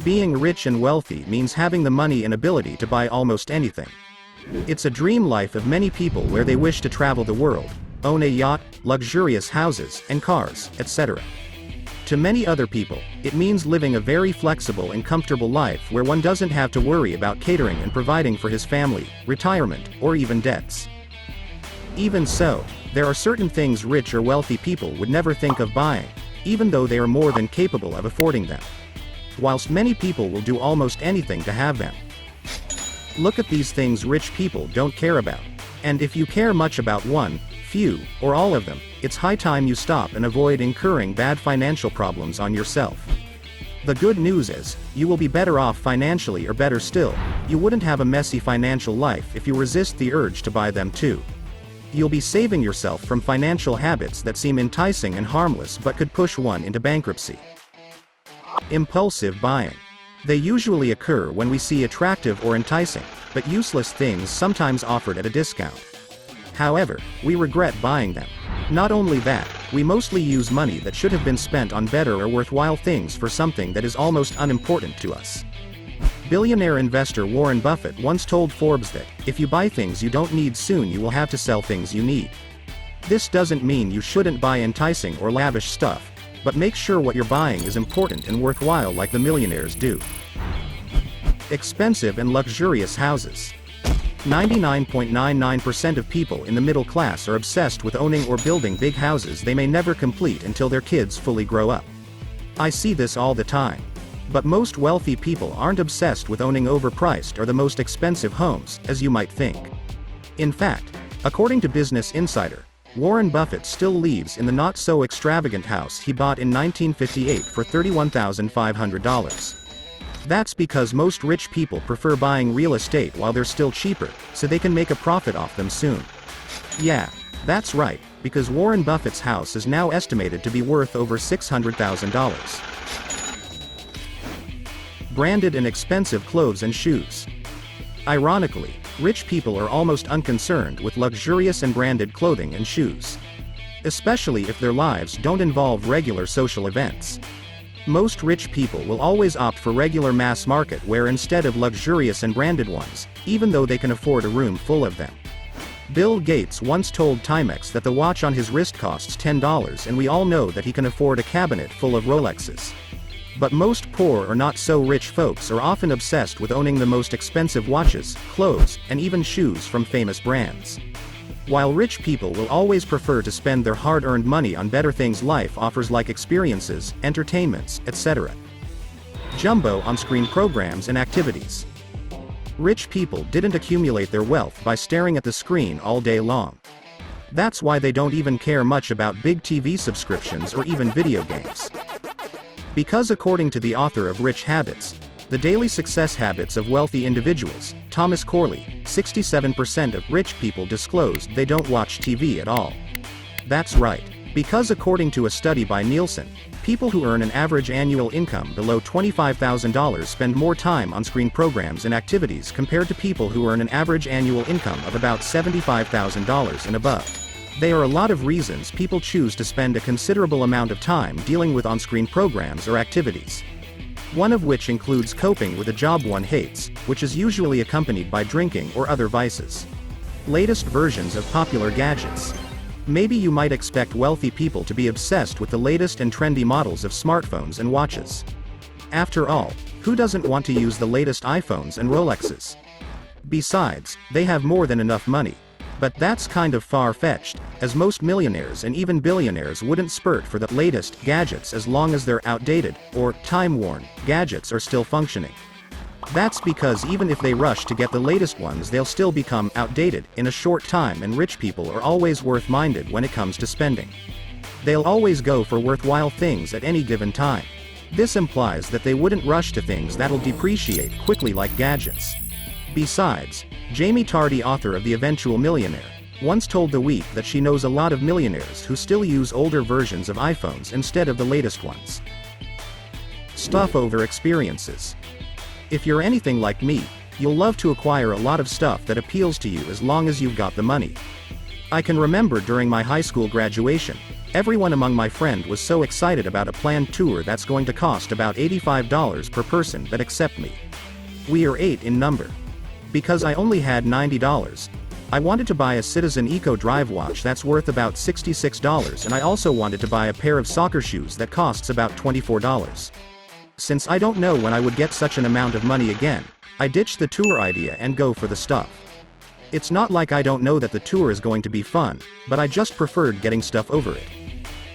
Being rich and wealthy means having the money and ability to buy almost anything. It's a dream life of many people where they wish to travel the world, own a yacht, luxurious houses and cars, etc. To many other people, it means living a very flexible and comfortable life where one doesn't have to worry about catering and providing for his family, retirement, or even debts. Even so, there are certain things rich or wealthy people would never think of buying, even though they are more than capable of affording them. Whilst many people will do almost anything to have them. Look at these things rich people don't care about. And if you care much about one, few, or all of them, it's high time you stop and avoid incurring bad financial problems on yourself. The good news is, you will be better off financially, or better still, you wouldn't have a messy financial life if you resist the urge to buy them too. You'll be saving yourself from financial habits that seem enticing and harmless but could push one into bankruptcy. Impulsive buying. They usually occur when we see attractive or enticing, but useless things sometimes offered at a discount. However, we regret buying them. Not only that, we mostly use money that should have been spent on better or worthwhile things for something that is almost unimportant to us. Billionaire investor Warren Buffett once told Forbes that, if you buy things you don't need soon, you will have to sell things you need. This doesn't mean you shouldn't buy enticing or lavish stuff, but make sure what you're buying is important and worthwhile like the millionaires do. Expensive and luxurious houses. 99.99% of people in the middle class are obsessed with owning or building big houses they may never complete until their kids fully grow up. I see this all the time. But most wealthy people aren't obsessed with owning overpriced or the most expensive homes, as you might think. In fact, according to Business Insider, Warren Buffett still lives in the not-so-extravagant house he bought in 1958 for $31,500. That's because most rich people prefer buying real estate while they're still cheaper, so they can make a profit off them soon. Yeah, that's right, because Warren Buffett's house is now estimated to be worth over $600,000. Branded and expensive clothes and shoes. Ironically, rich people are almost unconcerned with luxurious and branded clothing and shoes. Especially if their lives don't involve regular social events. Most rich people will always opt for regular mass market wear instead of luxurious and branded ones, even though they can afford a room full of them. Bill Gates once told Timex that the watch on his wrist costs $10, and we all know that he can afford a cabinet full of Rolexes. But most poor or not so rich folks are often obsessed with owning the most expensive watches, clothes, and even shoes from famous brands. While rich people will always prefer to spend their hard-earned money on better things life offers like experiences, entertainments, etc. Jumbo on-screen programs and activities. Rich people didn't accumulate their wealth by staring at the screen all day long. That's why they don't even care much about big TV subscriptions or even video games. Because according to the author of Rich Habits, The Daily Success Habits of Wealthy Individuals, Thomas Corley, 67% of rich people disclosed they don't watch TV at all. That's right. Because according to a study by Nielsen, people who earn an average annual income below $25,000 spend more time on screen programs and activities compared to people who earn an average annual income of about $75,000 and above. There are a lot of reasons people choose to spend a considerable amount of time dealing with on-screen programs or activities. One of which includes coping with a job one hates, which is usually accompanied by drinking or other vices. Latest versions of popular gadgets. Maybe you might expect wealthy people to be obsessed with the latest and trendy models of smartphones and watches. After all, who doesn't want to use the latest iPhones and Rolexes? Besides, they have more than enough money. But that's kind of far-fetched, as most millionaires and even billionaires wouldn't spurt for the latest gadgets as long as their outdated, or time-worn, gadgets are still functioning. That's because even if they rush to get the latest ones, they'll still become outdated in a short time, and rich people are always worth-minded when it comes to spending. They'll always go for worthwhile things at any given time. This implies that they wouldn't rush to things that'll depreciate quickly like gadgets. Besides, Jamie Tardy, author of The Eventual Millionaire, once told The Week that she knows a lot of millionaires who still use older versions of iPhones instead of the latest ones. Stopover experiences. If you're anything like me, you'll love to acquire a lot of stuff that appeals to you as long as you've got the money. I can remember during my high school graduation, Everyone among my friend was so excited about a planned tour that's going to cost about $85 per person that except me. We are 8 in number. Because I only had $90. I wanted to buy a Citizen Eco Drive watch that's worth about $66, and I also wanted to buy a pair of soccer shoes that costs about $24. Since I don't know when I would get such an amount of money again, I ditched the tour idea and go for the stuff. It's not like I don't know that the tour is going to be fun, but I just preferred getting stuff over it.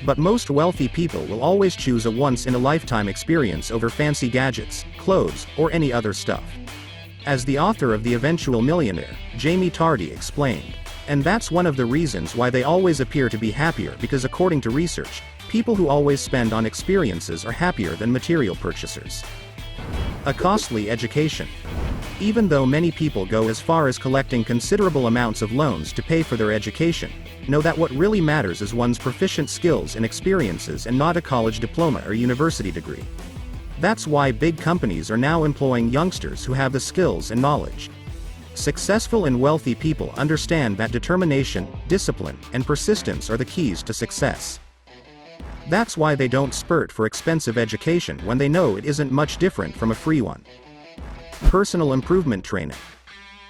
But most wealthy people will always choose a once-in-a-lifetime experience over fancy gadgets, clothes, or any other stuff. As the author of The Eventual Millionaire, Jamie Tardy explained. And that's one of the reasons why they always appear to be happier, because according to research, people who always spend on experiences are happier than material purchasers. A costly education. Even though many people go as far as collecting considerable amounts of loans to pay for their education, know that what really matters is one's proficient skills and experiences and not a college diploma or university degree. That's why big companies are now employing youngsters who have the skills and knowledge. Successful and wealthy people understand that determination, discipline, and persistence are the keys to success. That's why they don't spurt for expensive education when they know it isn't much different from a free one. Personal improvement training.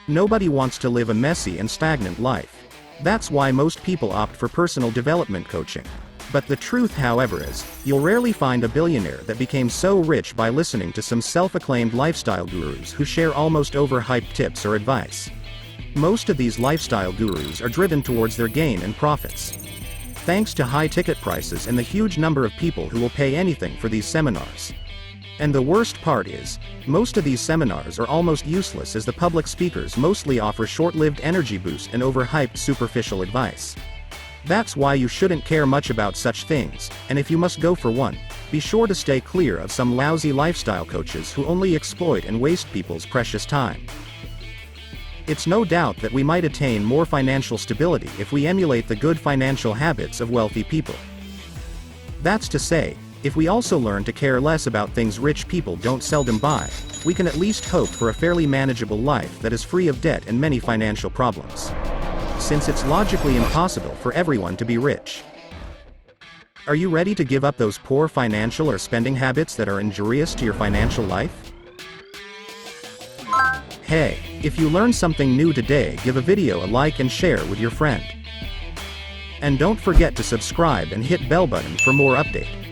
Nobody wants to live a messy and stagnant life. That's why most people opt for personal development coaching. But the truth, however, is, you'll rarely find a billionaire that became so rich by listening to some self-acclaimed lifestyle gurus who share almost overhyped tips or advice. Most of these lifestyle gurus are driven towards their gain and profits. Thanks to high ticket prices and the huge number of people who will pay anything for these seminars. And the worst part is, most of these seminars are almost useless, as the public speakers mostly offer short-lived energy boost and overhyped superficial advice. That's why you shouldn't care much about such things, and if you must go for one, be sure to stay clear of some lousy lifestyle coaches who only exploit and waste people's precious time. It's no doubt that we might attain more financial stability if we emulate the good financial habits of wealthy people. That's to say, if we also learn to care less about things rich people don't seldom buy, we can at least hope for a fairly manageable life that is free of debt and many financial problems. Since it's logically impossible for everyone to be rich. Are you ready to give up those poor financial or spending habits that are injurious to your financial life? Hey, if you learned something new today, give a video a like and share with your friend. And don't forget to subscribe and hit bell button for more update.